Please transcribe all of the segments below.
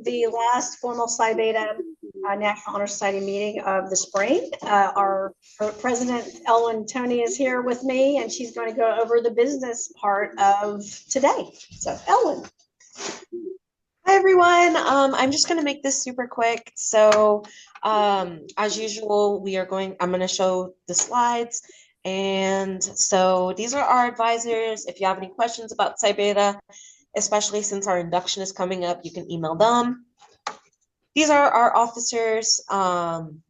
the last formal Psi Beta National Honor Society meeting of the spring. Our president, Ellen Tony, is here with me, and she's going to go over the business part of today. So, Ellen. Hi, everyone. I'm just going to make this super quick. So, as usual, I'm going to show the slides. And so these are our advisors. If you have any questions about Psi Beta, especially since our induction is coming up, you can email them. These are our officers. And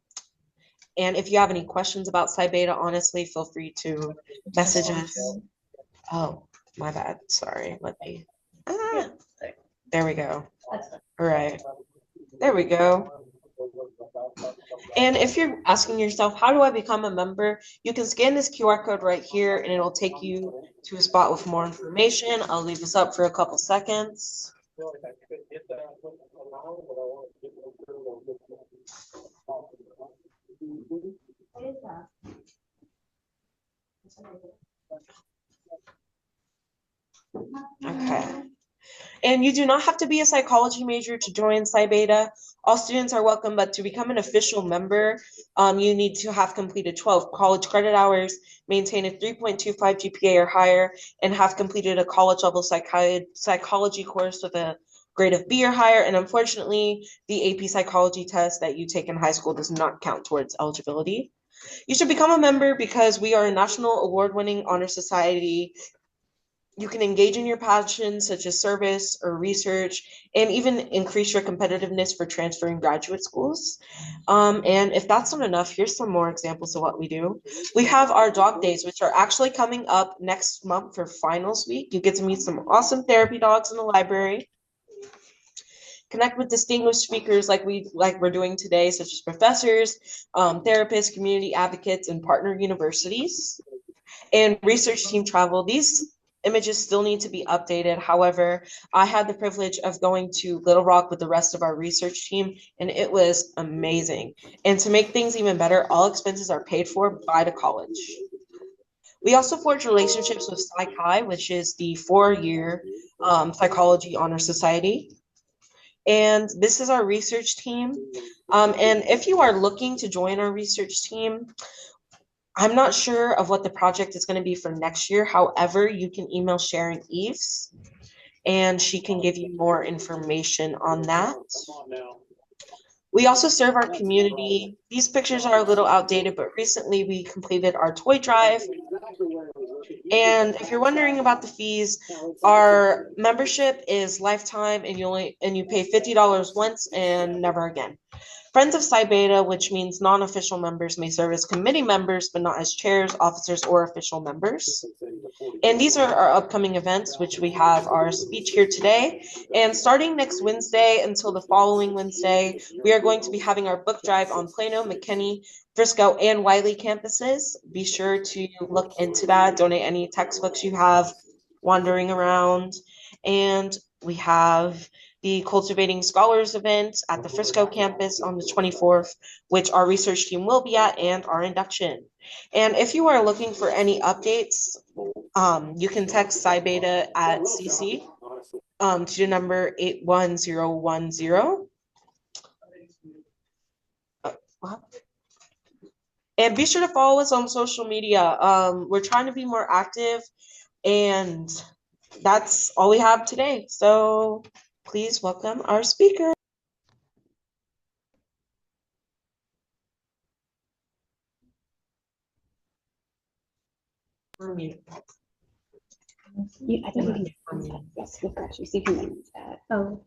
if you have any questions about Psi Beta, honestly, feel free to message us. Oh, my bad. Sorry. There we go. All right. There we go. And if you're asking yourself, how do I become a member? You can scan this QR code right here and it'll take you to a spot with more information. I'll leave this up for a couple seconds. Okay. And you do not have to be a psychology major to join Psi Beta. All students are welcome, but to become an official member, you need to have completed 12 college credit hours, maintain a 3.25 GPA or higher, and have completed a college-level psychology course with a grade of B or higher. And unfortunately, the AP psychology test that you take in high school does not count towards eligibility. You should become a member because we are a national award-winning honor society. You can engage in your passions such as service or research and even increase your competitiveness for transferring graduate schools. And if that's not enough, here's some more examples of what we do. We have our dog days, which are actually coming up next month for finals week. You get to meet some awesome therapy dogs in the library. Connect with distinguished speakers like we're doing today, such as professors, therapists, community advocates, and partner universities. And research team travel. These images still need to be updated. However, I had the privilege of going to Little Rock with the rest of our research team, and it was amazing. And to make things even better, all expenses are paid for by the college. We also forge relationships with Psi Chi, which is the 4-year psychology honor society. And this is our research team. And if you are looking to join our research team, I'm not sure of what the project is going to be for next year. However, you can email Sharon Eves, and she can give you more information on that. We also serve our community. These pictures are a little outdated, but recently we completed our toy drive. And if you're wondering about the fees, our membership is lifetime, and you pay $50 once and never again. Friends of Psi Beta, which means non-official members, may serve as committee members, but not as chairs, officers, or official members. And these are our upcoming events, which we have our speech here today. And starting next Wednesday until the following Wednesday, we are going to be having our book drive on Plano, McKinney, Frisco, and Wiley campuses. Be sure to look into that, donate any textbooks you have wandering around. And we have the Cultivating Scholars event at the Frisco campus on the 24th, which our research team will be at, and our induction. And if you are looking for any updates, you can text Psi Beta at CC to the number 81010. And be sure to follow us on social media. We're trying to be more active, and that's all we have today. So please welcome our speaker. I think we can. Yes, we've got you. So you can manage that. Oh.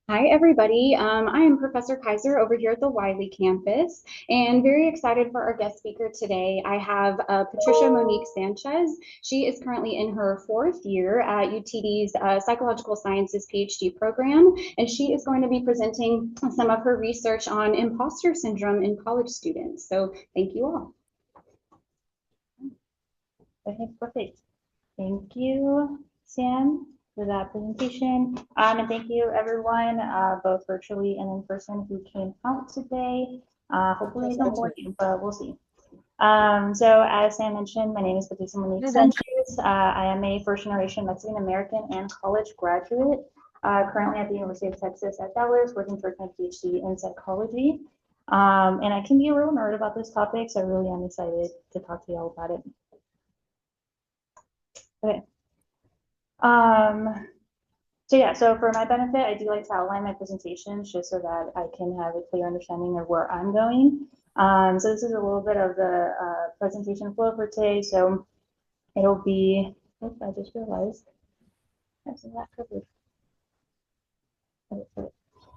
Hi, everybody. I am Professor Kaiser over here at the Wiley campus, and very excited for our guest speaker today. I have Patricia Monique Sanchez. She is currently in her 4th year at UTD's Psychological Sciences PhD program, and she is going to be presenting some of her research on imposter syndrome in college students. So thank you all. Okay, perfect. Thank you, Sam, for that presentation. And thank you everyone, both virtually and in person, who came out today. Hopefully I don't bore you, but we'll see. So as Sam mentioned, my name is Patricia Monique Sanchez. I am a first generation Mexican American and college graduate, currently at the University of Texas at Dallas, working towards my PhD in psychology. And I can be a real nerd about this topic, so I really am excited to talk to y'all about it. Okay. So yeah, so for my benefit, I do like to outline my presentations just so that I can have a clear understanding of where I'm going. So this is a little bit of the presentation flow for today. So it'll be, oops, I just realized that's not covered.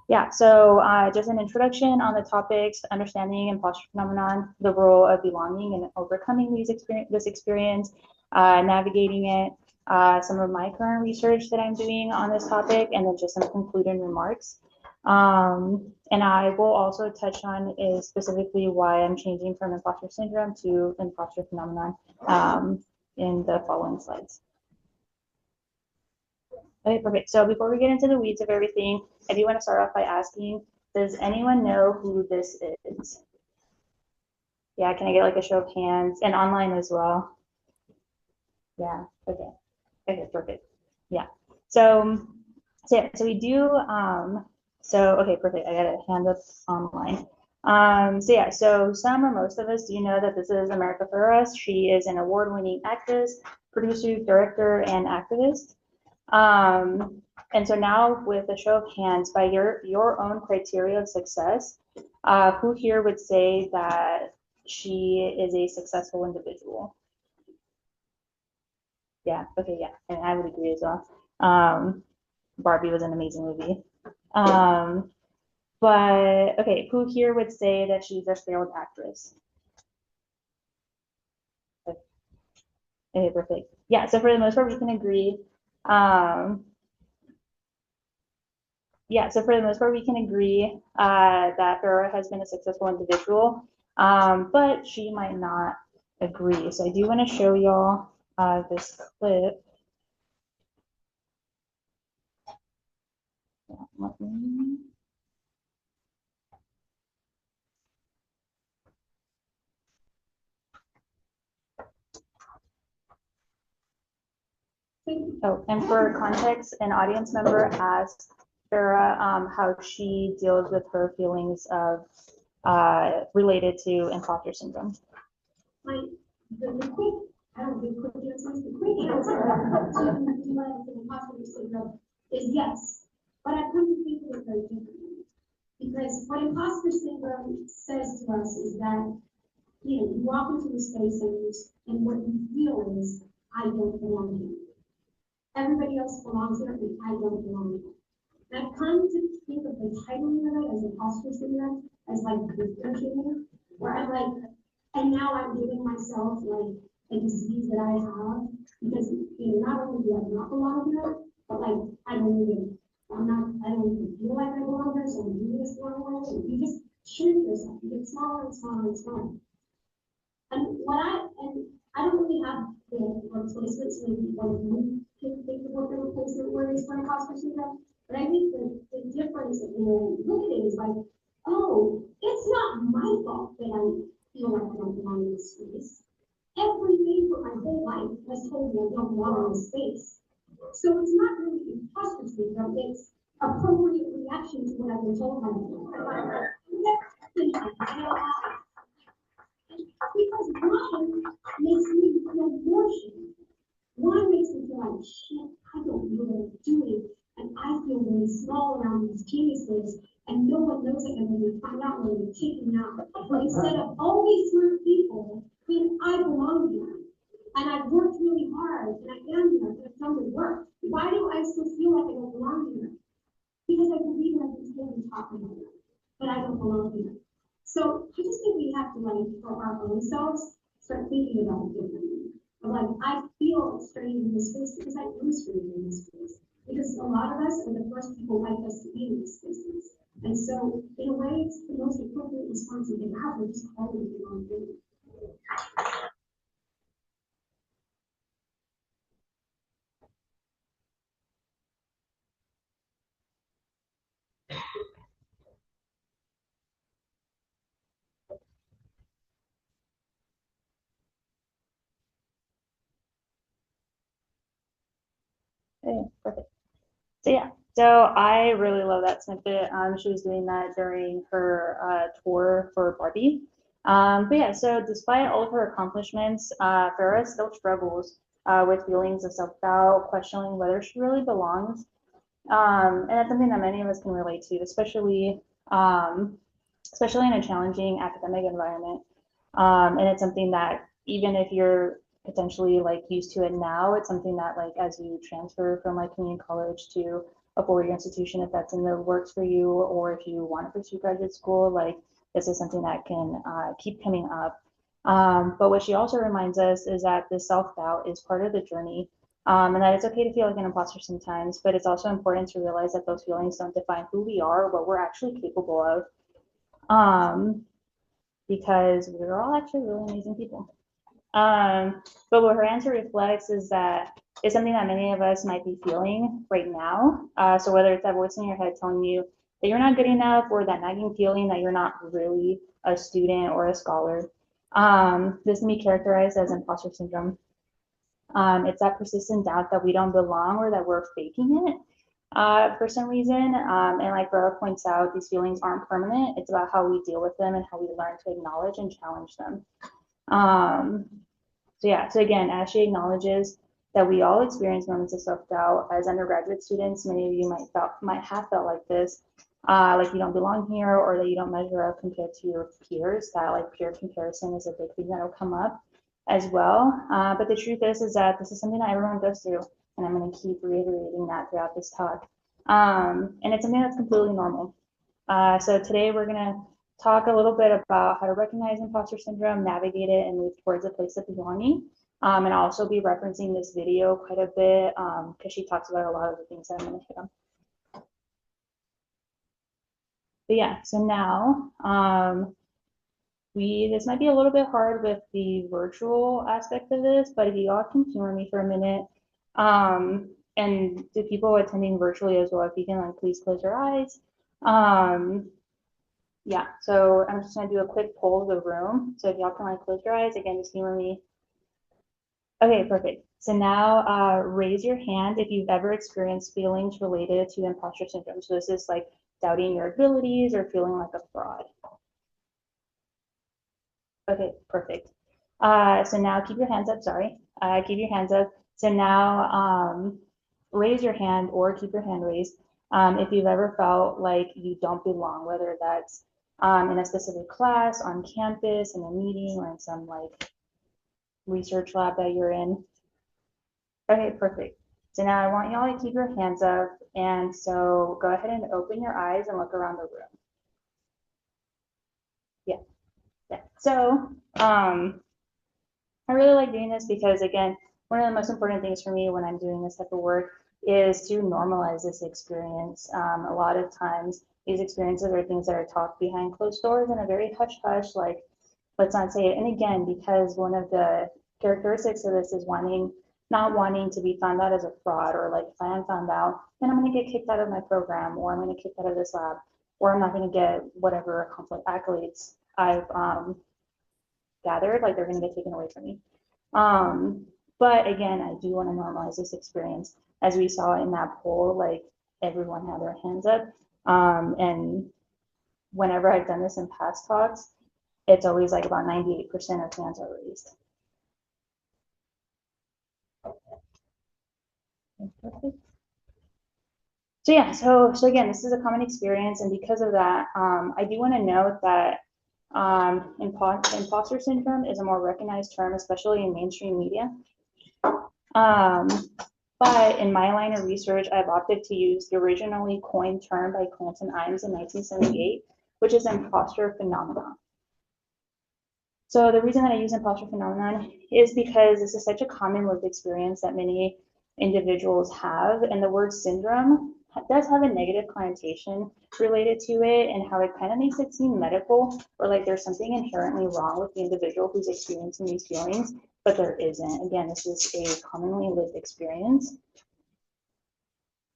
Yeah, so just an introduction on the topics, understanding imposter phenomenon, the role of belonging and overcoming this experience, navigating it, some of my current research that I'm doing on this topic, and then just some concluding remarks. And I will also touch on is specifically why I'm changing from imposter syndrome to imposter phenomenon in the following slides. Okay, perfect. So before we get into the weeds of everything, I do want to start off by asking, does anyone know who this is? Yeah, can I get like a show of hands and online as well? Yeah, okay. Okay, perfect. Yeah. So we do, okay, perfect. I got a hand up online. So yeah, so some or most of us do know that this is America Ferreras. She is an award-winning actress, producer, director, and activist. And so now with a show of hands, by your own criteria of success, who here would say that she is a successful individual? Yeah, okay, yeah, and I would agree as well. Barbie was an amazing movie. But okay, who here would say that she's a failed actress? Okay, perfect. Yeah, so for the most part, we can agree. Yeah, so for the most part, we can agree that Farrah has been a successful individual, but she might not agree. So I do want to show y'all this clip. Oh, and for context, an audience member asked Farrah how she deals with her feelings of related to imposter syndrome. The quick, I don't know, the quick answer to imposter syndrome is yes. But I've come to think of it very differently. Because what imposter syndrome says to us is that, you walk into a space and what you feel is, I don't belong here. Everybody else belongs here and I don't belong here. And I've come to think of the titling of it as imposter syndrome, as like the where I'm like, and now I'm giving myself like a disease that I have because not only do I not belong here, but like I don't even feel like I belong here, so I'm doing this wrong way. And you just shrink yourself, you get smaller and smaller and smaller. And I don't really have the replacements, maybe one of you can think of what the replacement word is for imposter syndrome. But I think the difference that you look at it is like, oh, it's not my fault that I feel like I don't belong in this space. Everything for my whole life has told me I don't belong in this space. So it's not really imposter syndrome, it's appropriate reaction to what I've been told by people. Because one makes me feel more shame. One makes me feel like, shit, I don't know what I'm doing. And I feel really small around these geniuses, and no one knows it, and when they find out, when they take me out. But instead of all these smart people, I belong here. And I've worked really hard, and I am here, and I've done the work. Why do I still feel like I don't belong here? Because I believe I've been told and taught me that I don't belong here. So I just think we have to, like, for our own selves, start thinking about it differently. But like, I feel strange in this space because I am strange in this space. Because a lot of us are the first people like us to be in these spaces. And so, in a way, it's the most appropriate response we can have. We're just calling it the wrong thing. Okay, perfect. So yeah, so I really love that snippet. She was doing that during her tour for Barbie. But yeah, so despite all of her accomplishments, Farrah still struggles with feelings of self-doubt, questioning whether she really belongs. And that's something that many of us can relate to, um, especially in a challenging academic environment. And it's something that even if you're potentially like used to it now, it's something that like as you transfer from like community college to a four-year institution, if that's in the works for you, or if you want to pursue graduate school, like this is something that can keep coming up. But what she also reminds us is that the self-doubt is part of the journey, and that it's okay to feel like an imposter sometimes, but it's also important to realize that those feelings don't define who we are or what we're actually capable of. Um, because we're all actually really amazing people. But what her answer reflects is that it's something that many of us might be feeling right now. So whether it's that voice in your head telling you that you're not good enough, or that nagging feeling that you're not really a student or a scholar, this can be characterized as imposter syndrome. It's that persistent doubt that we don't belong or that we're faking it for some reason. And like Vera points out, these feelings aren't permanent. It's about how we deal with them and how we learn to acknowledge and challenge them. Um, so yeah, so again, as she acknowledges that we all experience moments of self-doubt as undergraduate students, many of you might have felt like this, like you don't belong here or that you don't measure up compared to your peers. That like peer comparison is a big thing that'll come up as well. But the truth is that this is something that everyone goes through, and I'm going to keep reiterating that throughout this talk. And it's something that's completely normal. So today we're going to talk a little bit about how to recognize imposter syndrome, navigate it, and move towards a place of belonging. And I'll also be referencing this video quite a bit because she talks about a lot of the things that I'm going to hit on. But yeah, so now this might be a little bit hard with the virtual aspect of this, but if you all can humor me for a minute, and the people attending virtually as well, if you can like please close your eyes. Yeah, so I'm just gonna do a quick poll of the room. So if y'all can like close your eyes, again, just humor me. Okay, perfect. So now raise your hand if you've ever experienced feelings related to imposter syndrome. So this is like doubting your abilities or feeling like a fraud. Okay, perfect. So now keep your hands up, sorry. Keep your hands up. So now raise your hand or keep your hand raised if you've ever felt like you don't belong, whether that's in a specific class, on campus, in a meeting, or in some like research lab that you're in. Okay, perfect. So now I want y'all to keep your hands up, and so go ahead and open your eyes and look around the room. Yeah. So I really like doing this because again, one of the most important things for me when I'm doing this type of work is to normalize this experience. A lot of times these experiences are things that are talked behind closed doors in a very hush-hush, like, let's not say it. And again, because one of the characteristics of this is not wanting to be found out as a fraud, or like if I am found out, then I'm going to get kicked out of my program, or I'm going to get kicked out of this lab, or I'm not going to get whatever accolades I've gathered, like they're going to get taken away from me. But again, I do want to normalize this experience. As we saw in that poll, like everyone had their hands up. And whenever I've done this in past talks, it's always like about 98% of hands are raised. So yeah, so again, this is a common experience, and because of that, I do want to note that imposter syndrome is a more recognized term, especially in mainstream media. But in my line of research, I've opted to use the originally coined term by Clanton Imes in 1978, which is imposter phenomenon. So the reason that I use imposter phenomenon is because this is such a common lived experience that many individuals have, and the word syndrome does have a negative connotation related to it, and how it kind of makes it seem medical, or like there's something inherently wrong with the individual who's experiencing these feelings, but there isn't. Again, this is a commonly lived experience.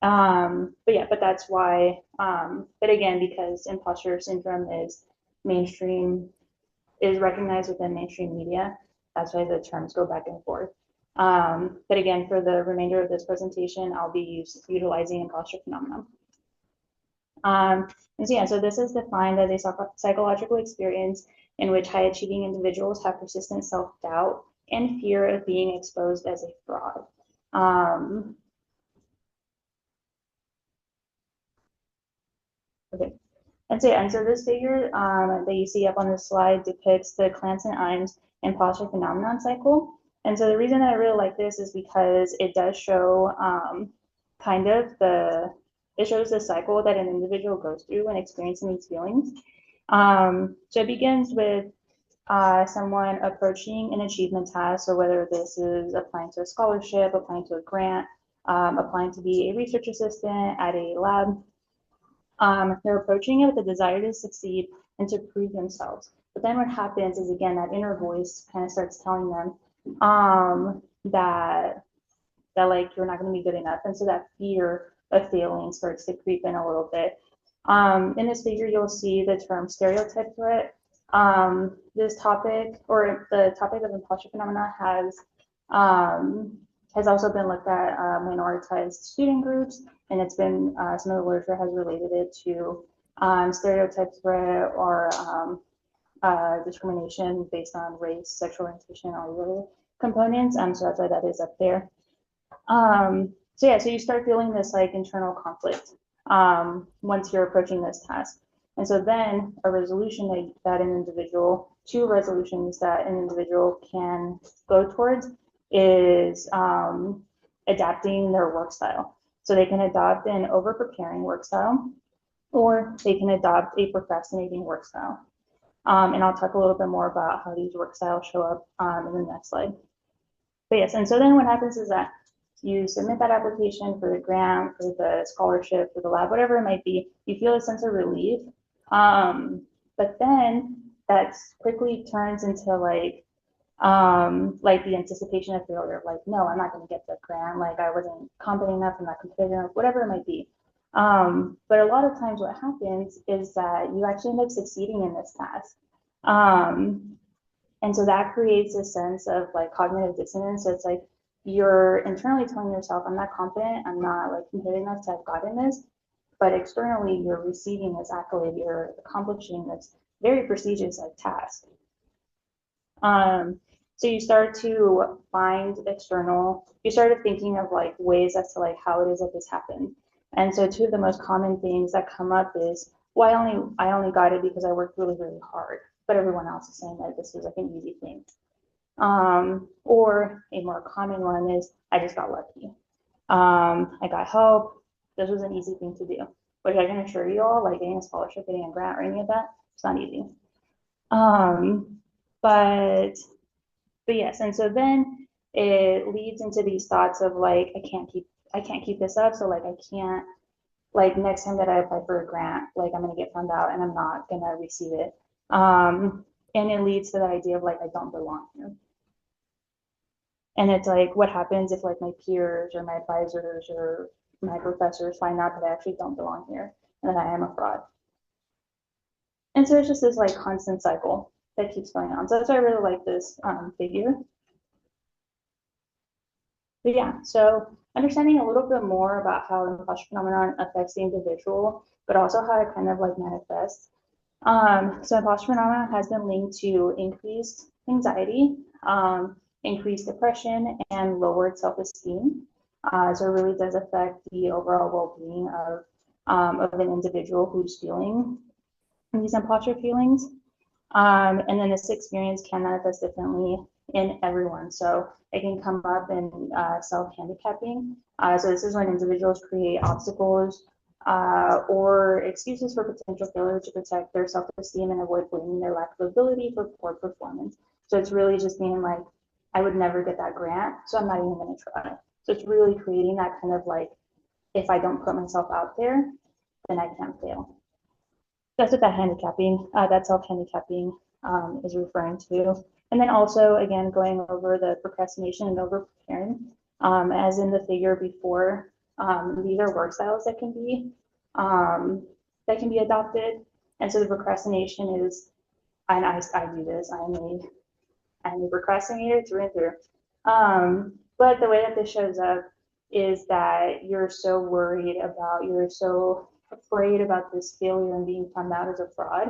But that's why, but again, because imposter syndrome is recognized within mainstream media, that's why the terms go back and forth. But again, for the remainder of this presentation, I'll be utilizing imposter phenomenon. And so, yeah, so this is defined as a psychological experience in which high achieving individuals have persistent self-doubt and fear of being exposed as a fraud. Okay. And so this figure that you see up on the slide depicts the Clanton-Imes imposter phenomenon cycle. And so the reason that I really like this is because it does show kind of it shows the cycle that an individual goes through when experiencing these feelings. So it begins with someone approaching an achievement task. So whether this is applying to a scholarship, applying to a grant, applying to be a research assistant at a lab, they're approaching it with a desire to succeed and to prove themselves. But then what happens is, again, that inner voice kind of starts telling them that like you're not going to be good enough. And so that fear of failing starts to creep in a little bit. In this figure, you'll see the term stereotype threat. This topic, or the topic of imposter phenomena, has also been looked at minoritized student groups, and it's been some of the literature has related it to stereotype threat or discrimination based on race, sexual orientation, all the other components. So that's why that is up there. So yeah, so you start feeling this like internal conflict once you're approaching this task. And so then a resolution that an individual, two resolutions that an individual can go towards is adapting their work style. So they can adopt an over-preparing work style, or they can adopt a procrastinating work style. And I'll talk a little bit more about how these work styles show up in the next slide. But yes, and so then what happens is that you submit that application for the grant, for the scholarship, for the lab, whatever it might be, you feel a sense of relief. But then that quickly turns into like the anticipation of failure, like, no, I'm not going to get the grant, like I wasn't competent enough, I'm not competitive enough, whatever it might be. But a lot of times what happens is that you actually end up succeeding in this task. And so that creates a sense of like cognitive dissonance. So it's like you're internally telling yourself, I'm not confident, I'm not like competent enough to have gotten this, but externally you're receiving this accolade, you're accomplishing this very prestigious like task. So you start to find you started thinking of like ways as to like how it is that this happened. And so two of the most common things that come up is, well, I only got it because I worked really, really hard, but everyone else is saying that this was like an easy thing. Or a more common one is, I just got lucky. I got help. This was an easy thing to do. Which I can assure you all, like getting a scholarship, getting a grant, or any of that, it's not easy. But yes, and so then it leads into these thoughts of like, I can't keep this up. So like I can't, like next time that I apply for a grant, like I'm gonna get found out and I'm not gonna receive it. And it leads to the idea of like, I don't belong here. And it's like, what happens if like my peers or my advisors or my professors find out that I actually don't belong here and that I am a fraud? And so it's just this like constant cycle that keeps going on. So that's why I really like this figure. But yeah, so understanding a little bit more about how imposter phenomenon affects the individual, but also how it kind of like manifests. So imposter phenomenon has been linked to increased anxiety, increased depression, and lowered self-esteem. So it really does affect the overall well-being of an individual who's feeling these imposter feelings. And then this experience can manifest differently in everyone. So it can come up in self-handicapping. So this is when individuals create obstacles or excuses for potential failure to protect their self-esteem and avoid blaming their lack of ability for poor performance. So it's really just being like, I would never get that grant, so I'm not even going to try. So it's really creating that kind of like, if I don't put myself out there, then I can't fail. That's what that handicapping, that self-handicapping is referring to. And then also, again, going over the procrastination and over-preparing, as in the figure before, these are work styles that can be adopted. And so the procrastination is, and I do this, I'm a procrastinator through and through. But the way that this shows up is that you're so worried about, you're so afraid about this failure and being found out as a fraud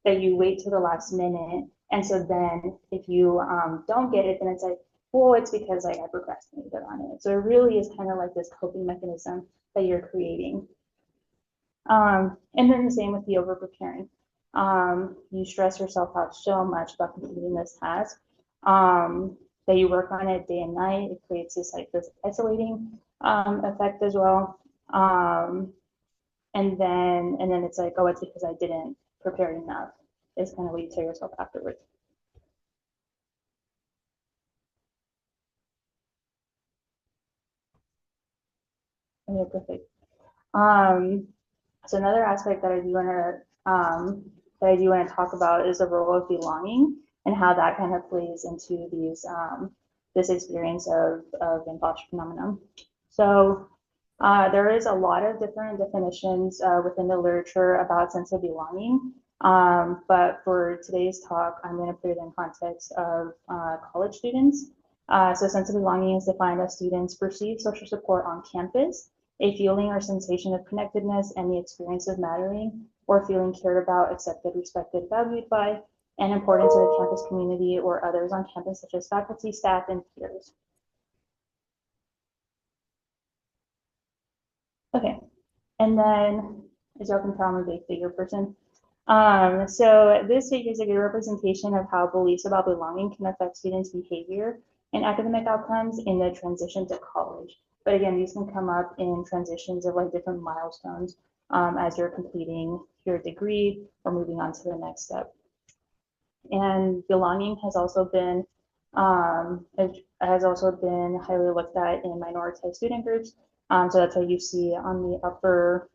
that you wait till the last minute. And so then if you don't get it, then it's like, well, it's because like I procrastinated on it. So it really is kind of like this coping mechanism that you're creating. And then the same with the over preparing. You stress yourself out so much about completing this task that you work on it day and night. It creates this like this isolating effect as well. And then it's like, oh, it's because I didn't prepare enough. It's kind of what you tell yourself afterwards. Okay, perfect. So another aspect that I do want to talk about is the role of belonging and how that kind of plays into these this experience of imposter phenomenon. So there is a lot of different definitions within the literature about sense of belonging. But for today's talk, I'm going to put it in context of college students. So sense of belonging is defined as students perceive social support on campus, a feeling or sensation of connectedness and the experience of mattering or feeling cared about, accepted, respected, valued by, and important to the campus community or others on campus, such as faculty, staff, and peers. Okay, and then, as y'all can tell, I'm a big figure person. So this figure is a good representation of how beliefs about belonging can affect students' behavior and academic outcomes in the transition to college. But again, these can come up in transitions of like different milestones as you're completing your degree or moving on to the next step. And belonging has also been highly looked at in minoritized student groups. So that's what you see on the upper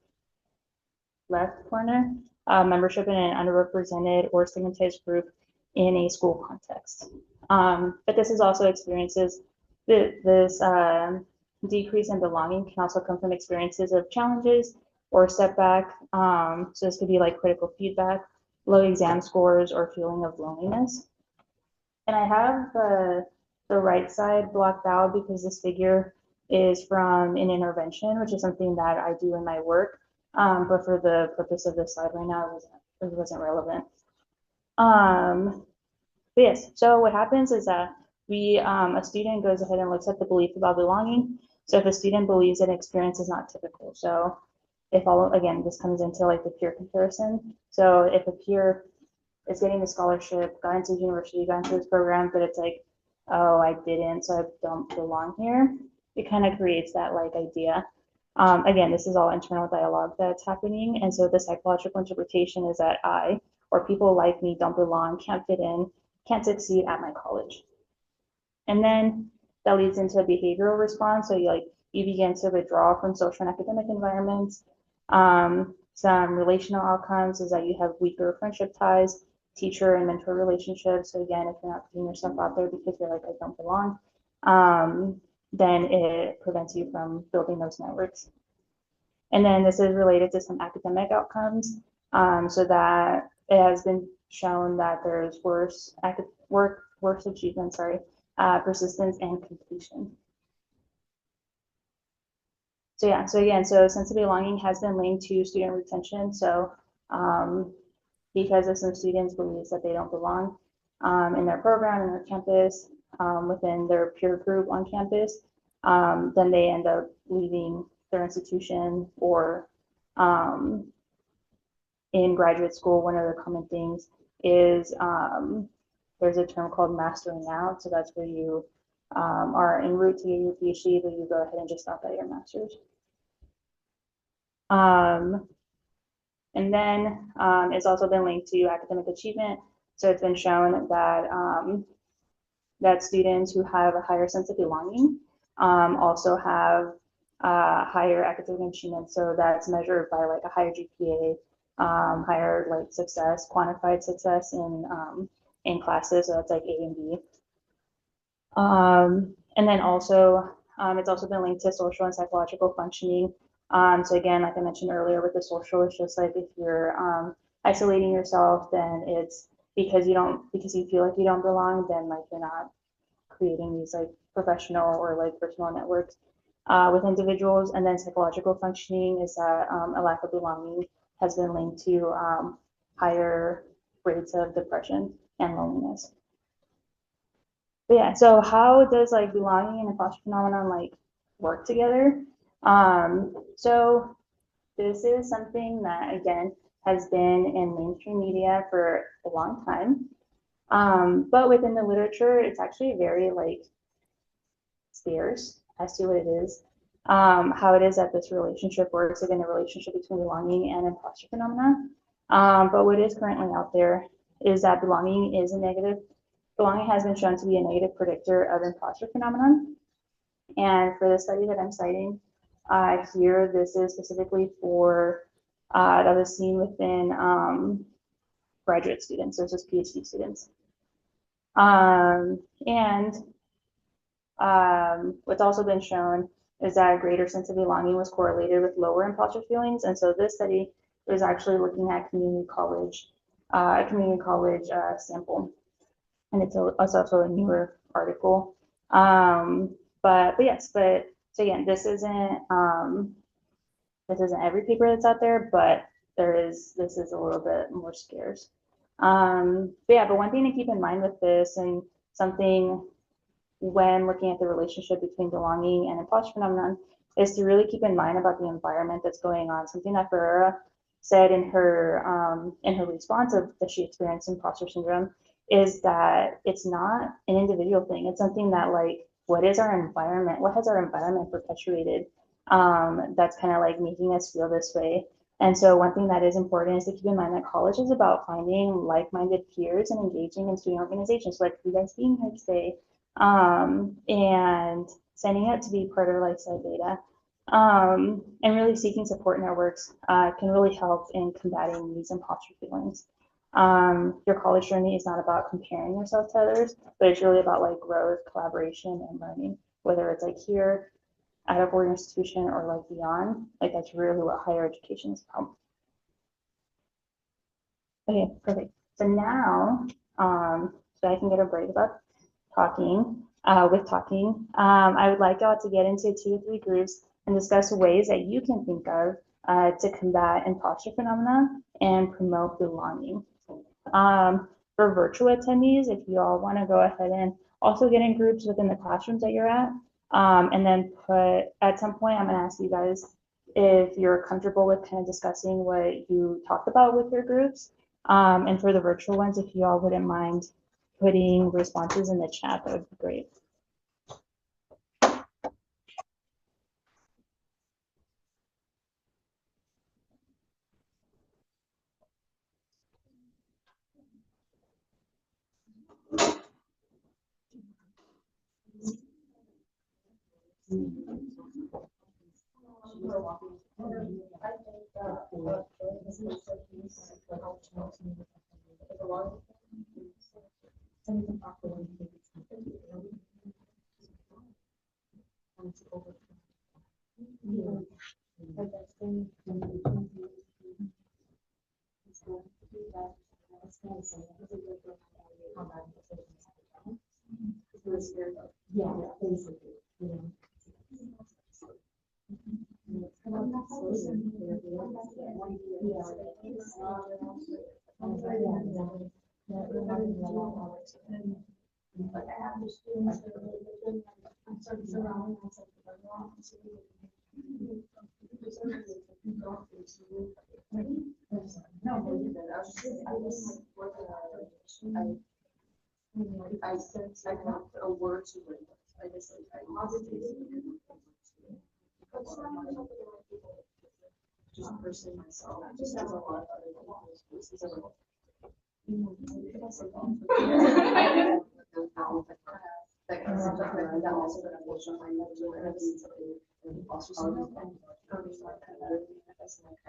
left corner, membership in an underrepresented or stigmatized group in a school context. But this is also experiences, this decrease in belonging can also come from experiences of challenges or setback. So this could be like critical feedback, low exam scores, or feeling of loneliness. And I have the right side blocked out because this figure is from an intervention, which is something that I do in my work. But for the purpose of this slide right now, it wasn't relevant. But yes, so what happens is that a student goes ahead and looks at the belief about belonging. So if a student believes an experience is not typical, so again, this comes into like the peer comparison. So if a peer is getting the scholarship, got into university, got into this program, but it's like, oh, I didn't, so I don't belong here. It kind of creates that like idea. Again, this is all internal dialogue that's happening. And so the psychological interpretation is that I, or people like me, don't belong, can't fit in, can't succeed at my college. And then that leads into a behavioral response. So you begin to withdraw from social and academic environments. Some relational outcomes is that you have weaker friendship ties, teacher and mentor relationships. So again, if you're not putting yourself out there because you're like, I don't belong, then it prevents you from building those networks. And then this is related to some academic outcomes, so that it has been shown that there's worse achievement, persistence and completion. So yeah, so again, so sense of belonging has been linked to student retention. So because of some students believes that they don't belong in their program, in their campus, within their peer group on campus, then they end up leaving their institution or in graduate school. One of the common things is there's a term called mastering out. So that's where you are en route to get your PhD, but you go ahead and just stop at your master's. And then it's also been linked to academic achievement. So it's been shown that that students who have a higher sense of belonging also have higher academic achievement. So that's measured by like a higher GPA, higher like success, quantified success in classes. So that's like A and B. And then also it's also been linked to social and psychological functioning. So again, like I mentioned earlier with the social, it's just like if you're isolating yourself, then it's because you feel like you don't belong, then like you're not creating these like professional or like personal networks with individuals. And then psychological functioning is that a lack of belonging has been linked to higher rates of depression and loneliness. But yeah, so how does like belonging and imposter phenomenon like work together? So this is something that again has been in mainstream media for a long time. But within the literature, it's actually very like scarce as to what it is, how it is that this relationship works, again, the relationship between belonging and imposter phenomena. But what is currently out there is that belonging has been shown to be a negative predictor of imposter phenomenon. And for the study that I'm citing here, this is specifically for that was seen within graduate students, so this is PhD students. What's also been shown is that a greater sense of belonging was correlated with lower imposter feelings. And so this study was actually looking at community college sample. And it's also a newer article. But so again, this isn't every paper that's out there, but this is a little bit more scarce. But one thing to keep in mind with this, and something when looking at the relationship between belonging and imposter phenomenon, is to really keep in mind about the environment that's going on. Something that Ferreira said in her response of that she experienced imposter syndrome is that it's not an individual thing. It's something that like, what is our environment? What has our environment perpetuated? That's kind of like making us feel this way. And so one thing that is important is to keep in mind that college is about finding like-minded peers and engaging in student organizations, like you guys being here today, and signing up to be part of like Psi Beta, and really seeking support networks can really help in combating these imposter feelings. Your college journey is not about comparing yourself to others, but it's really about like growth, collaboration, and learning, whether it's like here at a board institution or like beyond. Like that's really what higher education is about. Okay, perfect. So now, so I can get a break about talking. I would like y'all to get into 2 to 3 groups and discuss ways that you can think of to combat imposter phenomena and promote belonging. For virtual attendees, if you all want to go ahead and also get in groups within the classrooms that you're at, and then at some point, I'm going to ask you guys if you're comfortable with kind of discussing what you talked about with your groups. And for the virtual ones, if you all wouldn't mind putting responses in the chat, that would be great. I sense I have a word to it. I just just personally myself, just as a lot of other people's voices are and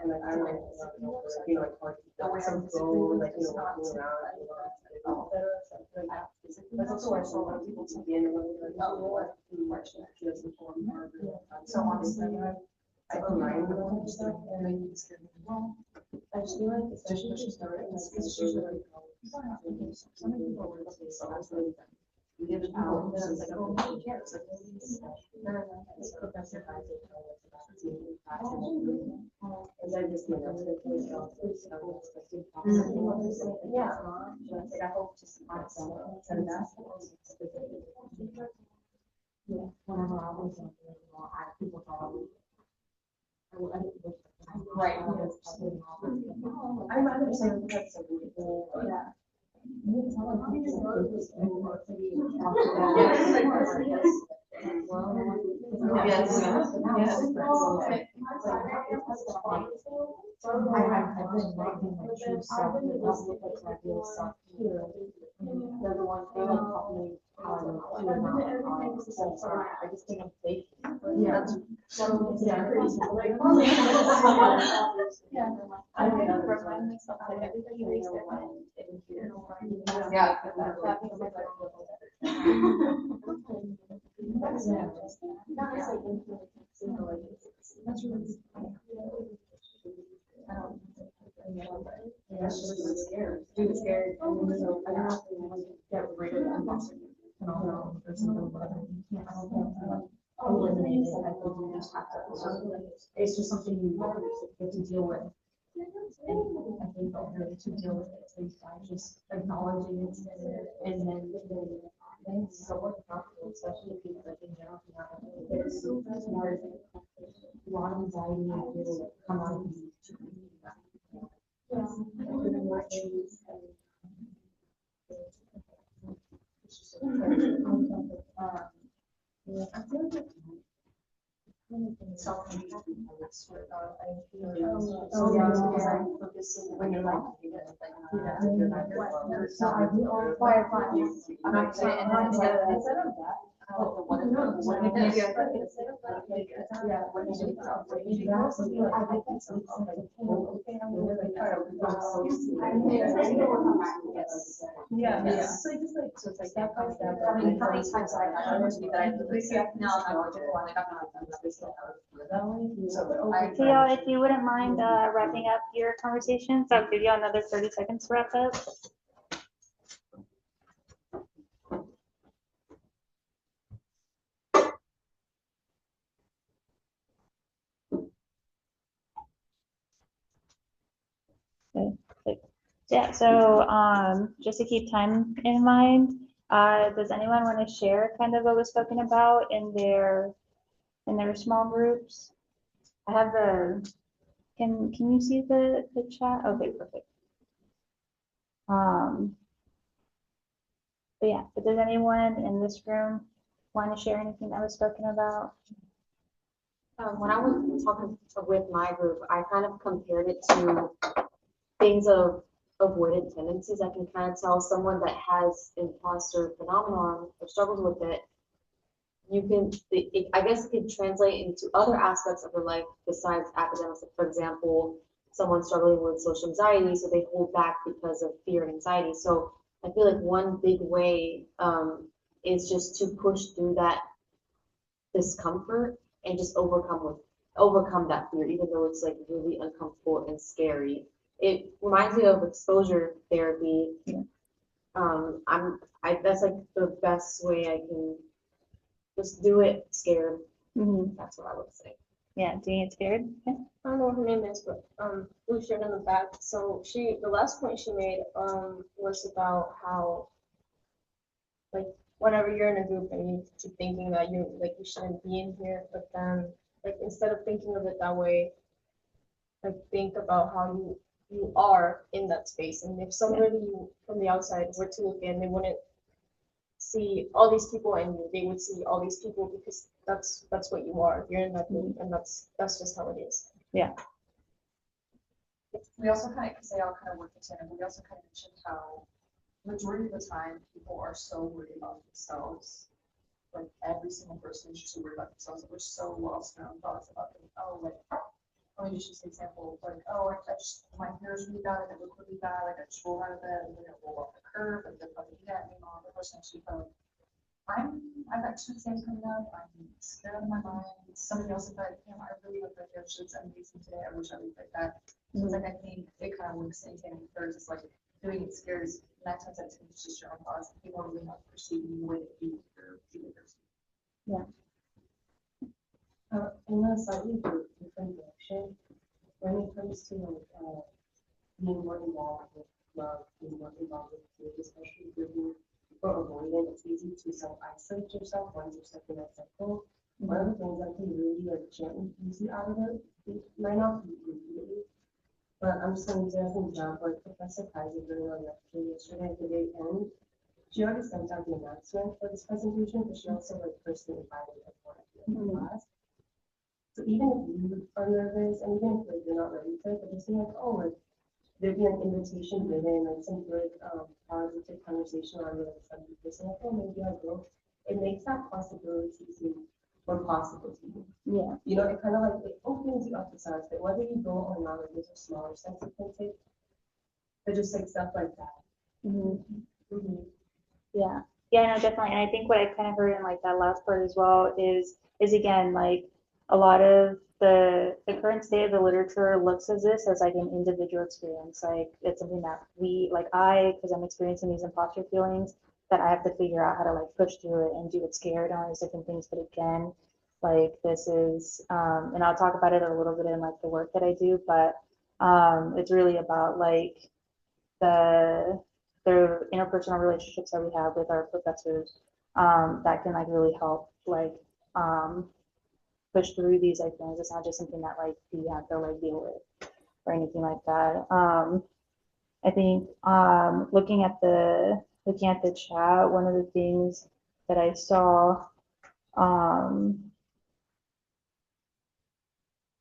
like I don't know, you know, like that's also why I saw a lot of people to be in like, oh, what she doesn't form so honestly, I align with them stuff and then you just get well, I just feel like especially when she started, it's usually like some people were so that's really We give it out, so it's like, oh, who cares? Like, it's Professor Kaiser told us about the as I just, you know, yeah, like, I hope to see myself, so that's. Yeah, whenever I was in, people thought. Right. I remember saying that's so beautiful. Yeah. Yes. I've been writing my true self, and that's what I feel self here. They're the ones that taught me how to feel now. I just think I'm fake. Yeah. Yeah. I don't know. Remind myself that everybody raised their hand in here. Yeah. That's really. Yeah, she's really scared. Dude, scared. So I don't know if they want to get rid of imposter phenomenon or something, but I don't know. Eliminate it. I think you just have to. It's just something you have to deal with. And I think that really to deal with it, least by just acknowledging it and then it's so uncomfortable, especially if you like in general. It's so hard. A lot of anxiety will come out of you. I feel like when you're like, so I do all fire plans. I'm not saying, and then instead of that. Yeah. So just like, so it's like step by step. How many times have I done this that I do this? No, So y'all, if you wouldn't mind wrapping up your conversations, I'll give you another 30 seconds to wrap up. Yeah, so just to keep time in mind, does anyone want to share kind of what was spoken about in their small groups? I have can you see the chat? Okay, perfect. But yeah, but does anyone in this room want to share anything that was spoken about? When I was talking with my group, I kind of compared it to things of avoidant tendencies. I can kind of tell someone that has imposter phenomenon or struggles with it, you can, I guess it could translate into other aspects of their life besides academics. For example, someone struggling with social anxiety, so they hold back because of fear and anxiety. So I feel like one big way is just to push through that discomfort and just overcome that fear, even though it's like really uncomfortable and scary. It reminds me of exposure therapy. That's like the best way I can just do it scared. That's what I would say. Yeah, doing it scared. Okay. I don't know what her name is, but we shared in the back. So the last point she made was about how, like, whenever you're in a group and you keep thinking that you shouldn't be in here, but then like instead of thinking of it that way, like think about how you are in that space, and if somebody from the outside were to look in, they wouldn't see all these people and you, they would see all these people because that's what you are. You're in that group, and that's just how it is. Yeah. We also kind of, because they all kind of work in tandem, we also kind of mentioned how majority of the time people are so worried about themselves. Like every single person is just so worried about themselves. We're so lost in our own thoughts about them. Oh, like, let me just example, like, oh, I just, my hair is really bad, I look really bad, like I just roll out of bed and then I roll off the curb and then fucking at me, mom, the person actually felt, I've got 2 exams coming up, I'm scared out of my mind. Somebody else is like, damn, I really look like that, shit's amazing today, I wish I looked like that. So it's like, I think it kind of works in tandem first, it's like doing it scared is 9 times out of 10, it's just your own thoughts. People don't really have to perceive you the way that you or you perceive. In a slightly different direction, when it comes to being more involved with love, being more involved with kids, especially if you're being super avoidant, it's easy to self-isolate yourself once you're stuck in that cycle. One of the things that can really like gently ease you out of it might not be immediately, but I'm just going to use it as an example. Like Professor Kaiser during our lecture yesterday at the very end, she already sent out the announcement for this presentation, but she also like personally invited everyone at the end of the class. So even if you are nervous, and even if like, you're not ready for it, but just think like, oh, like there'd be an invitation given, like some good positive conversation around it, like some person, like, oh, maybe I'll go. It makes that possibility seem more possible to you. Yeah. You know, it kind of like it opens you up to sides, but whether you go or not, like there's a smaller sense of take, but just like stuff like that. Yeah. Yeah, no, definitely. And I think what I kind of heard in like that last part as well is again like a lot of the current state of the literature looks at this as like an individual experience. Like it's something that we like because I'm experiencing these imposter feelings that I have to figure out how to like push through it and do it scared and all these different things. But again, like this is and I'll talk about it a little bit in like the work that I do, but it's really about like the interpersonal relationships that we have with our professors that can like really help like push through these like things. It's not just something that like we have to like deal with or anything like that. I think looking at the chat, one of the things that I saw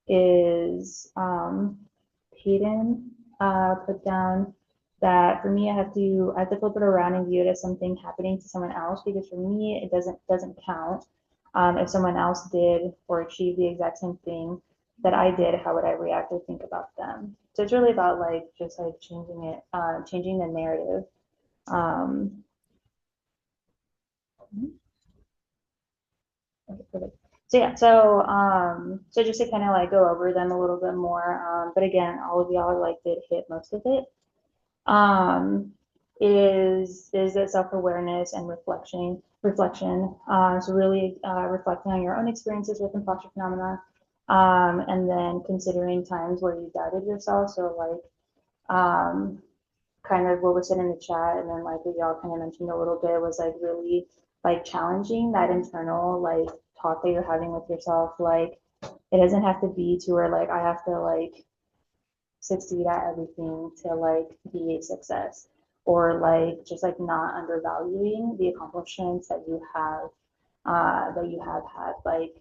is Peyton put down that for me I have to flip it around and view it as something happening to someone else, because for me it doesn't count. If someone else did or achieved the exact same thing that I did, how would I react or think about them? So it's really about like just like changing the narrative. Okay, perfect. So yeah, so just to kind of like go over them a little bit more, but again, all of y'all like did hit most of it. Is that self-awareness and reflection. So really reflecting on your own experiences with imposter phenomena, and then considering times where you doubted yourself. So like kind of what was said in the chat, and then like what y'all kind of mentioned a little bit was like really like challenging that internal like talk that you're having with yourself. Like it doesn't have to be to where like I have to like succeed at everything to like be a success, or like just like not undervaluing the accomplishments that you have had. Like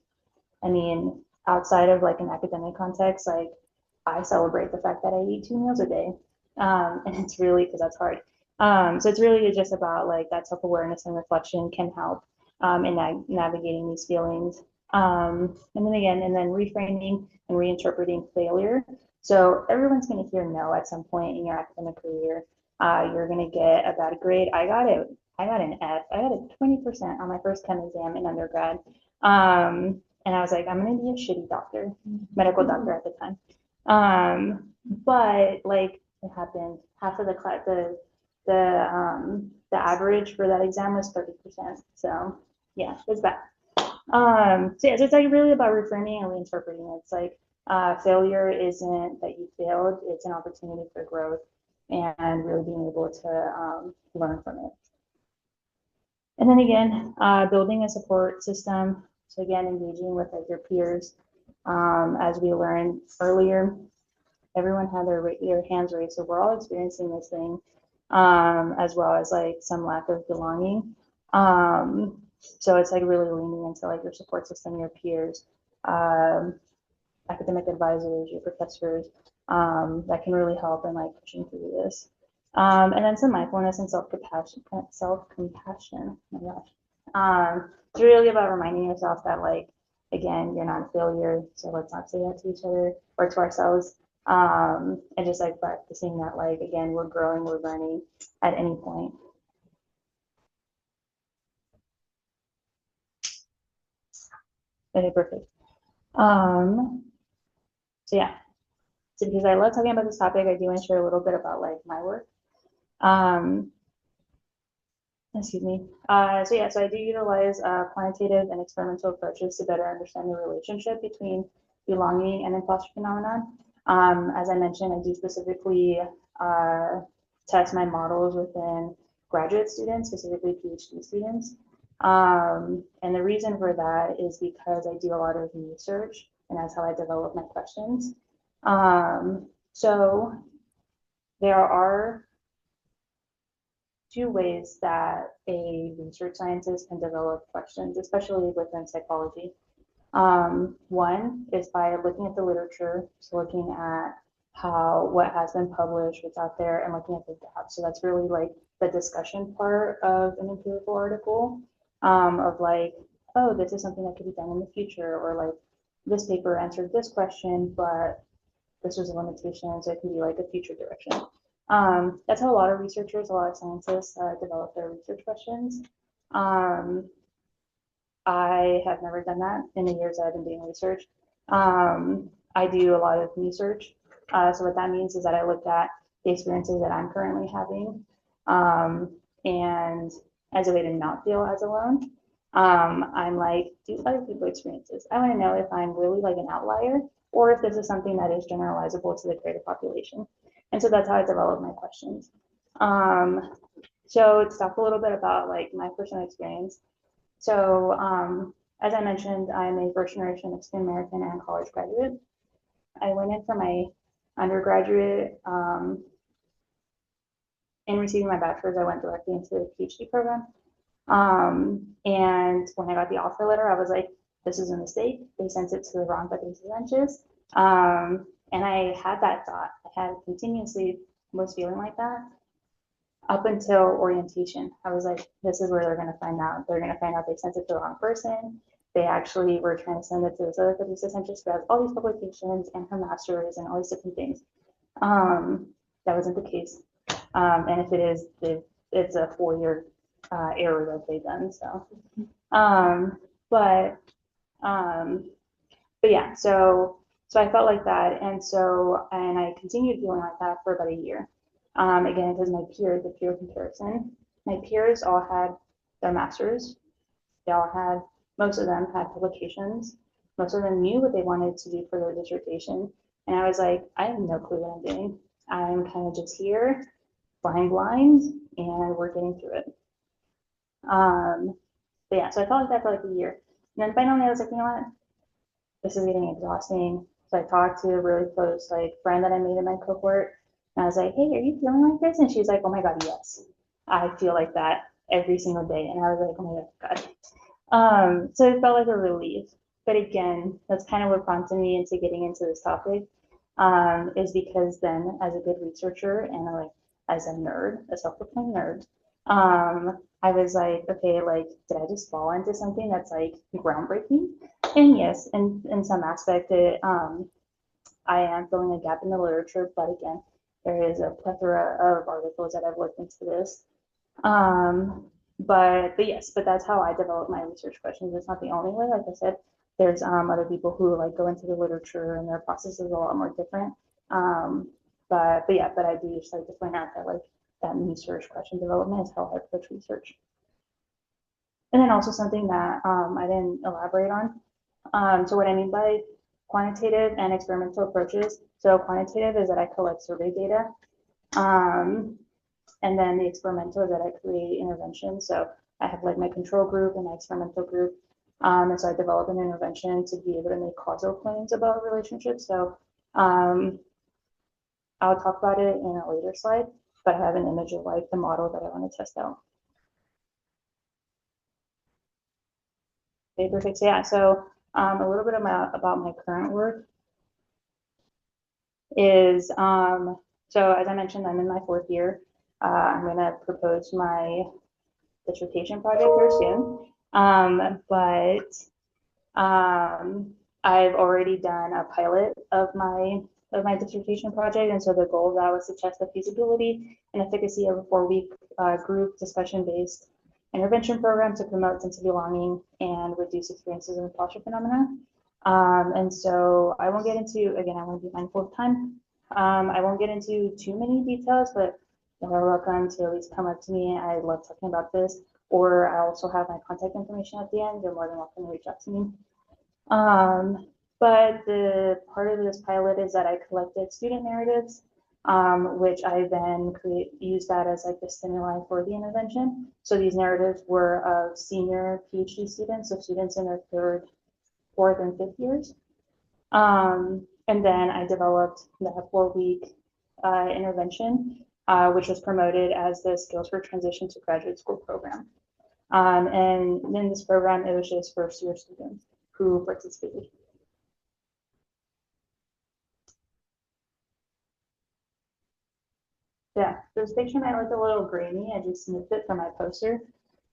I mean, outside of like an academic context, like I celebrate the fact that I eat 2 meals a day, and it's really because that's hard. So it's really just about like that self-awareness and reflection can help in navigating these feelings. And then reframing and reinterpreting failure. So everyone's going to hear no at some point in your academic career. You're going to get a bad grade. I got an F. I got a 20% on my first chem exam in undergrad. And I was like, I'm going to be a shitty doctor, medical doctor at the time. But like it happened. Half of the class, the average for that exam was 30%. So yeah, it's bad. So yeah, so it's like really about reframing and reinterpreting. It's like failure isn't that you failed; it's an opportunity for growth and really being able to learn from it. And then again, building a support system. So again, engaging with like your peers. As we learned earlier, everyone had their hands raised, so we're all experiencing this thing, as well as like some lack of belonging. So it's like really leaning into like your support system, your peers, academic advisors, your professors, that can really help in like pushing through this. And then some mindfulness and self-compassion. Oh my gosh. It's really about reminding yourself that like, again, you're not a failure. So let's not say that to each other or to ourselves. And just like practicing that, like, again, we're growing, we're learning at any point. Okay, perfect. So yeah, so because I love talking about this topic, I do want to share a little bit about like my work. Excuse me. So yeah, so I do utilize quantitative and experimental approaches to better understand the relationship between belonging and imposter phenomenon. As I mentioned, I do specifically test my models within graduate students, specifically PhD students. And the reason for that is because I do a lot of research, and that's how I develop my questions. So there are two ways that a research scientist can develop questions, especially within psychology. One is by looking at the literature, so looking at what has been published, what's out there, and looking at the gaps. So that's really like the discussion part of an empirical article, of like, oh, this is something that could be done in the future, or like this paper answered this question, but this was a limitation, so it can be like a future direction. That's how a lot of researchers, a lot of scientists develop their research questions. I have never done that in the years I've been doing research. I do a lot of research. So what that means is that I look at the experiences that I'm currently having, and as a way to not feel as alone. I'm like, do other people experiences? I want to know if I'm really like an outlier or if this is something that is generalizable to the greater population. And so that's how I develop my questions. So to talk a little bit about like my personal experience. So as I mentioned, I'm a first generation Mexican American and college graduate. I went in for my undergraduate. In receiving my bachelor's, I went directly into the PhD program. And when I got the offer letter, I was like, this is a mistake. They sent it to the wrong buckets of benches. And I had that thought. I had continuously was feeling like that up until orientation. I was like, this is where they're going to find out. They're going to find out they sent it to the wrong person. They actually were trying to send it to this other producer center who has all these publications and her master's and all these different things. That wasn't the case. And if it is, it's a 4-year error that they've done. So, but yeah, so I felt like that, and I continued feeling like that for about a year. Again, because the peer comparison, my peers all had their masters. Most of them had publications. Most of them knew what they wanted to do for their dissertation. And I was like, I have no clue what I'm doing. I'm kind of just here, flying blind, and we're getting through it. But yeah, so I felt like that for like a year. And then finally I was like, you know what? This is getting exhausting. So I talked to a really close like friend that I made in my cohort. And I was like, hey, are you feeling like this? And she's like, oh my God, yes. I feel like that every single day. And I was like, oh my God. So it felt like a relief. But again, that's kind of what prompted me into getting into this topic, is because then as a good researcher and like as a nerd, a self-proclaimed nerd, I was like, okay, like, did I just fall into something that's like groundbreaking? And yes, in some aspect, I am filling a gap in the literature, but again, there is a plethora of articles that I've looked into this. But yes, but that's how I develop my research questions. It's not the only way. Like I said, there's other people who like go into the literature and their process is a lot more different. But yeah, but I do just like to point out that like that research question development is how I approach research. And then also something that I didn't elaborate on. So what I mean by quantitative and experimental approaches. So quantitative is that I collect survey data. And then the experimental is that I create interventions. So I have like my control group and my experimental group. And so I develop an intervention to be able to make causal claims about relationships. So I'll talk about it in a later slide, but I have an image of like the model that I want to test out. Okay, perfect. So yeah, so a little bit about my current work is, so as I mentioned, I'm in my 4th year. I'm going to propose my dissertation project here soon. I've already done a pilot of my dissertation project, and so the goal of that was to test the feasibility and efficacy of a 4-week group discussion-based intervention program to promote sense of belonging and reduce experiences of imposter phenomena. And so I won't get into, again, I want to be mindful of time. I won't get into too many details, but are welcome to at least come up to me. I love talking about this. Or I also have my contact information at the end. You're more than welcome to reach out to me. But the part of this pilot is that I collected student narratives, which I then use that as like the stimuli for the intervention. So these narratives were of senior PhD students, so students in their third, fourth, and fifth years. And then I developed the 4-week intervention, which was promoted as the Skills for Transition to Graduate School program. And in this program, it was just first-year students who participated. Yeah, this picture might look a little grainy. I just snipped it from my poster.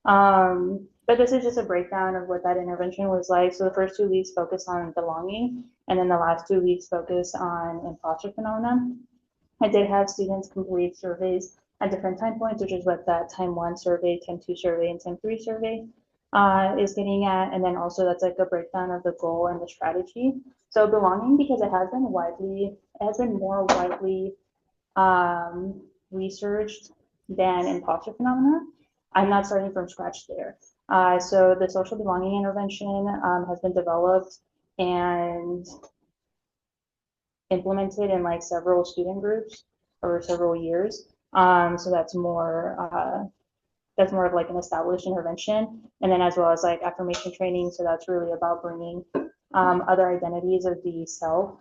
But this is just a breakdown of what that intervention was like. So the first 2 weeks focus on belonging, and then the last 2 weeks focus on imposter phenomenon. I did have students complete surveys at different time points, which is what that time 1 survey, time 2 survey, and time 3 survey is getting at. And then also that's like a breakdown of the goal and the strategy. So belonging, because it has been more widely researched than imposter phenomena. I'm not starting from scratch there. So the social belonging intervention has been developed and implemented in like several student groups over several years. So that's more of like an established intervention. And then as well as like affirmation training. So that's really about bringing other identities of the self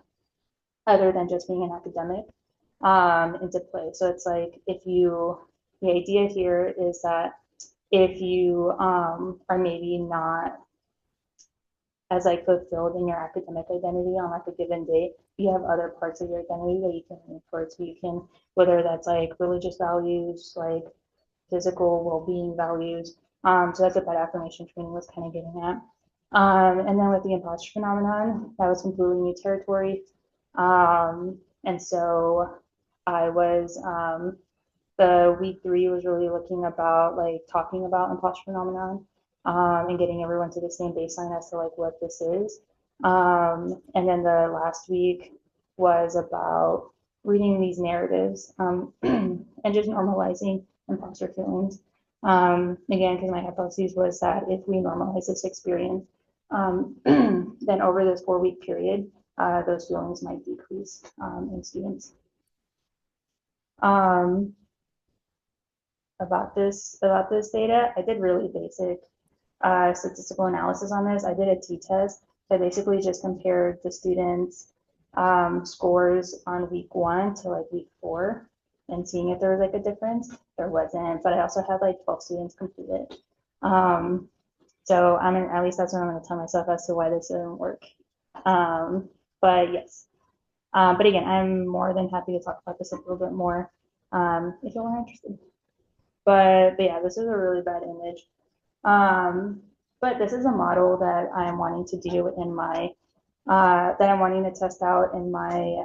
other than just being an academic into play. So it's like the idea here is that if you are maybe not as like fulfilled in your academic identity on like a given day, you have other parts of your identity that you can lean towards. So you can, whether that's like religious values, like physical well-being values. So that's what that affirmation training was kind of getting at. And then with the imposter phenomenon, that was completely new territory. And so I was, the week 3 was really looking about like talking about imposter phenomenon and getting everyone to the same baseline as to like what this is. And then the last week was about reading these narratives and just normalizing imposter feelings. Again, because my hypothesis was that if we normalize this experience, then over this 4-week period, those feelings might decrease in students. About this data, I did really basic statistical analysis on this. I did a t-test. So I basically just compared the students' scores on week 1 to like week 4 and seeing if there was like a difference. There wasn't, but I also had like 12 students complete it. So at least that's what I'm going to tell myself as to why this didn't work. But yes. But again, I'm more than happy to talk about this a little bit more if you're interested. But yeah, this is a really bad image. But this is a model that I'm wanting to do in my, that I'm wanting to test out in my,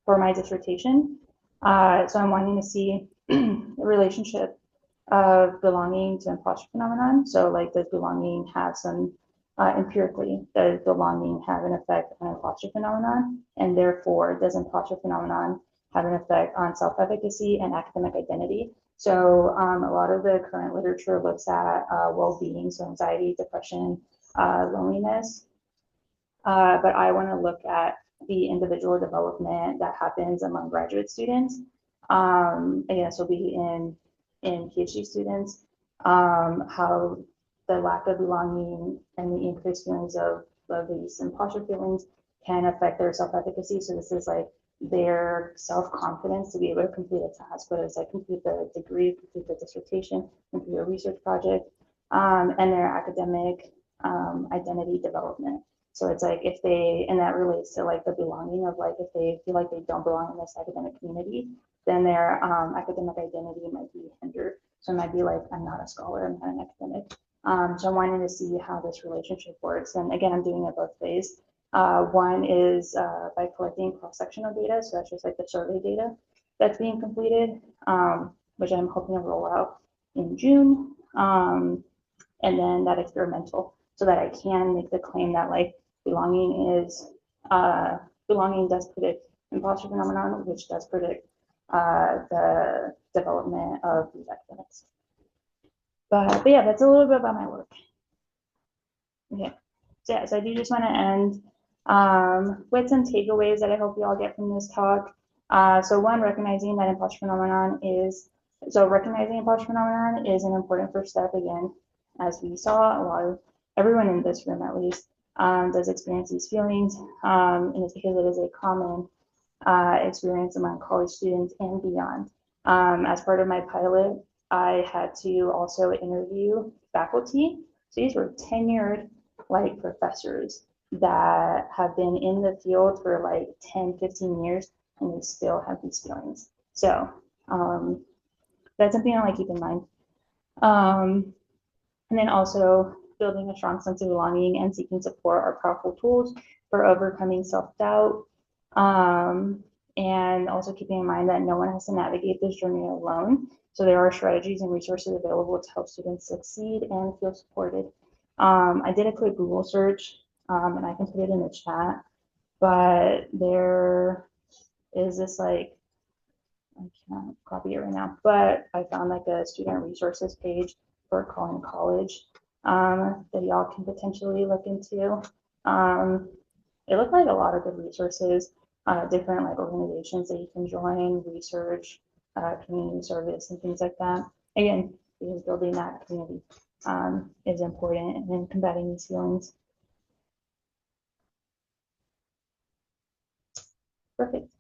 for my dissertation. So I'm wanting to see the relationship of belonging to imposter phenomenon. So like, does belonging have some, empirically, does belonging have an effect on imposter phenomenon? And therefore, does imposter phenomenon have an effect on self-efficacy and academic identity? So a lot of the current literature looks at well-being, so anxiety, depression, loneliness. But I want to look at the individual development that happens among graduate students. Again, this will be in PhD students, how the lack of belonging and the increased feelings of these imposter feelings can affect their self-efficacy. So this is like their self-confidence to be able to complete a task, whether it's like complete the degree, complete the dissertation, complete a research project, and their academic identity development. So it's like if they, and that relates to like the belonging of like, if they feel like they don't belong in this academic community, then their academic identity might be hindered. So it might be like, I'm not a scholar, I'm not an academic. So I'm wanting to see how this relationship works. And again, I'm doing it both ways. One is by collecting cross-sectional data. So that's just like the survey data that's being completed, which I'm hoping to roll out in June. And then that experimental, so that I can make the claim that like belonging does predict imposter phenomenon, which does predict the development of these academics. But yeah, that's a little bit about my work. Okay, so yeah, so I do just want to end with some takeaways that I hope you all get from this talk. So one, recognizing that imposter phenomenon is an important first step. Again, as we saw, a lot of everyone in this room at least does experience these feelings, and it's because it is a common experience among college students and beyond. As part of my pilot, I had to also interview faculty. So these were tenured like professors that have been in the field for like 10, 15 years, and they still have these feelings. So that's something I like to keep in mind. And then also building a strong sense of belonging and seeking support are powerful tools for overcoming self-doubt. And also keeping in mind that no one has to navigate this journey alone. So there are strategies and resources available to help students succeed and feel supported. I did a quick Google search, and I can put it in the chat, but there is this like, I can't copy it right now, but I found like a student resources page for Collin College that y'all can potentially look into. It looked like a lot of good resources, different like organizations that you can join, research, community service, and things like that. Again, because building that community is important in combating these feelings. Perfect.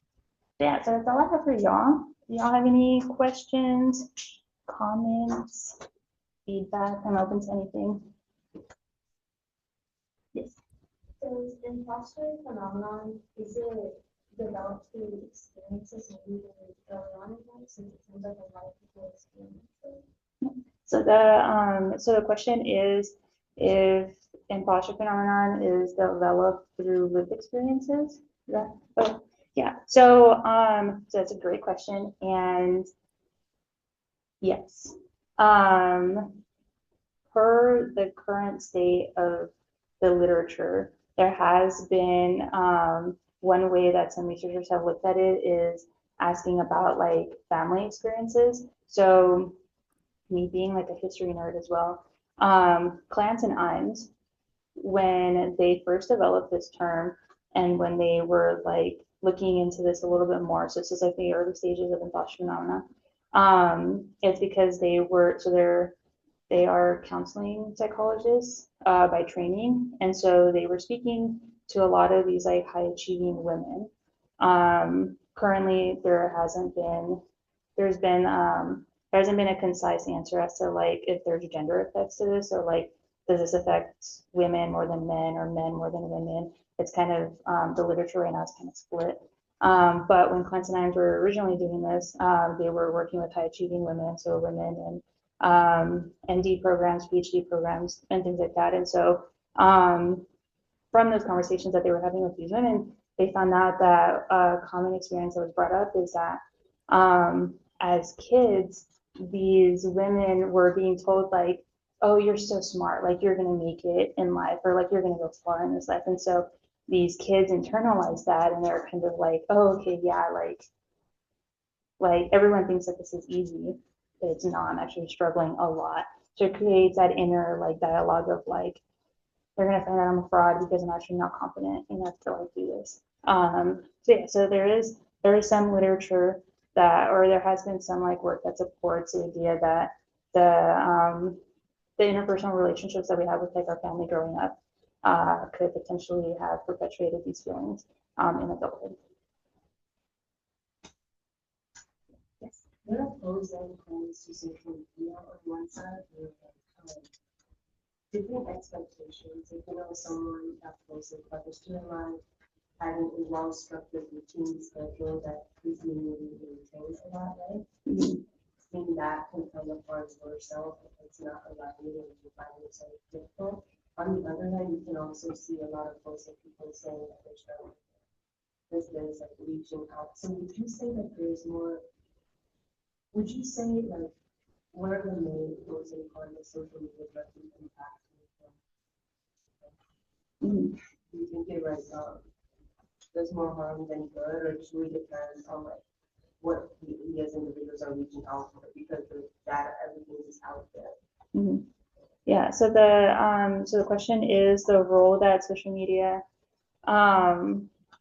Yeah, so that's all I have for y'all. Do y'all have any questions, comments, feedback? I'm open to anything. Yes. So is imposter phenomenon, is it developed through experiences maybe early on in life, since it seems like a lot of people experience it? So the question is if imposter phenomenon is developed through lived experiences. Yeah. Oh, yeah. So that's a great question, and yes. Per the current state of the literature, there has been one way that some researchers have looked at it is asking about like family experiences. So me being like a history nerd as well, Clance and Imes, when they first developed this term and when they were like looking into this a little bit more, so this is like the early stages of imposter phenomena, it's because they are counseling psychologists by training, and so they were speaking to a lot of these like high achieving women. Currently, there hasn't been a concise answer as to like if there's gender effects to this, or like does this affect women more than men or men more than women? It's kind of the literature right now is kind of split. But when Clinton and I were originally doing this, they were working with high achieving women, so women in ND programs, PhD programs, and things like that. And so from those conversations that they were having with these women, they found out that a common experience that was brought up is that as kids, these women were being told like, oh, you're so smart, like you're gonna make it in life, or like you're gonna go far in this life. And so these kids internalize that, and they're kind of like, oh, okay, yeah, like everyone thinks that this is easy, but it's not. I'm actually struggling a lot. So it creates that inner like dialogue of like, they're gonna find out I'm a fraud because I'm actually not confident enough to like do this. So yeah, so there is some literature that, or there has been some like work that supports the idea that the interpersonal relationships that we have with like our family growing up could potentially have perpetuated these feelings in adulthood. Yes. What are pros and cons to social media on one side, and different expectations? If you know someone that posts about their student life, having a well-structured routine schedule that is needed to maintain a lot, right? Mm-hmm. Seeing that can come upon yourself if it's not aligning and you find yourself difficult. On the other hand, you can also see a lot of posts of people saying that they're struggling with business, like reaching out. So would you say that there's more? Would you say like what are the main pros and cons of social media that can impact you? Mm-hmm. Do you think it does more harm than good, or just really depends on like what the we as individuals are reaching out for, because the data, everything is out there. Mhm. Yeah, so the question is the role that social media,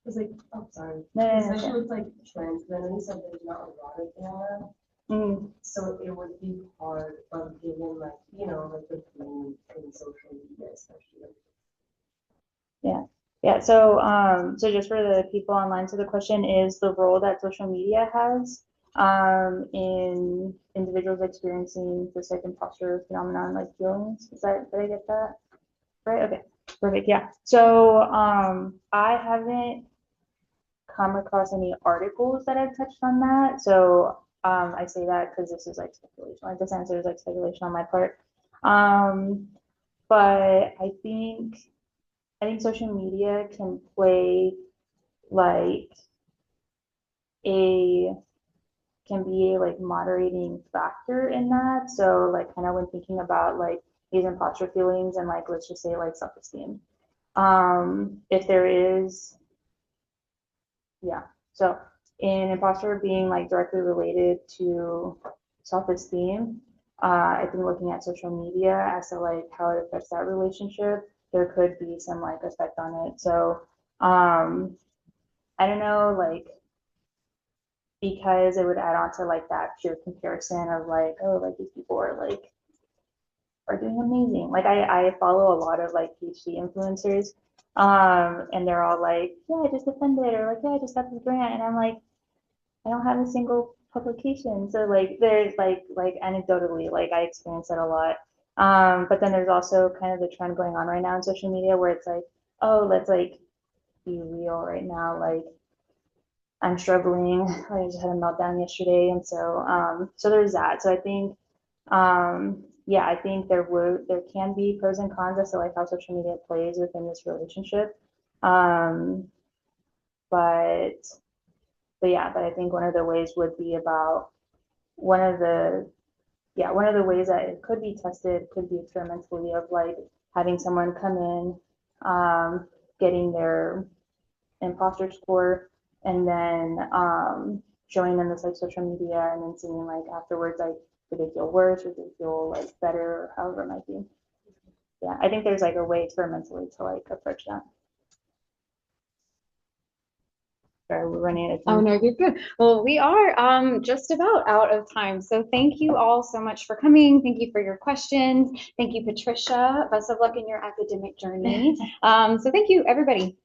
It's like, oh, sorry, no, no, no, especially no. with like trends, then you said there's not a lot of data, Mm, so it would be hard of giving like, you know, like the boom in social media especially. yeah, so just for the people online, so the question is the role that social media has in individuals experiencing this like imposter phenomenon, like feelings. Did I get that? Right, okay, perfect, yeah. So I haven't come across any articles that have touched on that. So I say that because this is like speculation. Like this answer is like speculation on my part. Um, but I think social media can play like a can be a like moderating factor in that. So like kind of when thinking about like these imposter feelings and like let's just say like self-esteem. If there is, yeah. So in imposter being like directly related to self-esteem, I think looking at social media as to like how it affects that relationship, there could be some like effect on it. So I don't know, like because it would add on to like that pure comparison of like, oh, like these people are doing amazing. Like I follow a lot of like PhD influencers, and they're all like, yeah, I just defended, or like, yeah, I just got this grant, and I'm like, I don't have a single publication. So like there's like anecdotally, like I experience it a lot. But then there's also kind of the trend going on right now in social media where it's like, oh, let's like be real right now. Like I'm struggling. I just had a meltdown yesterday, and so there's that. So I think yeah, I think there can be pros and cons as to like how social media plays within this relationship. Um, but but I think one of the ways would be about one of the one of the ways that it could be tested could be experimentally of like having someone come in, getting their imposter score, and then showing them this like social media, and then seeing like afterwards like do they feel worse or do they feel like better or however it might be. Yeah, I think there's like a way experimentally to like approach that. Sorry, we're running out of Oh, time. no, you're good. Well, we are just about out of time. So thank you all so much for coming. Thank you for your questions. Thank you, Patricia. Best of luck in your academic journey. So thank you, everybody.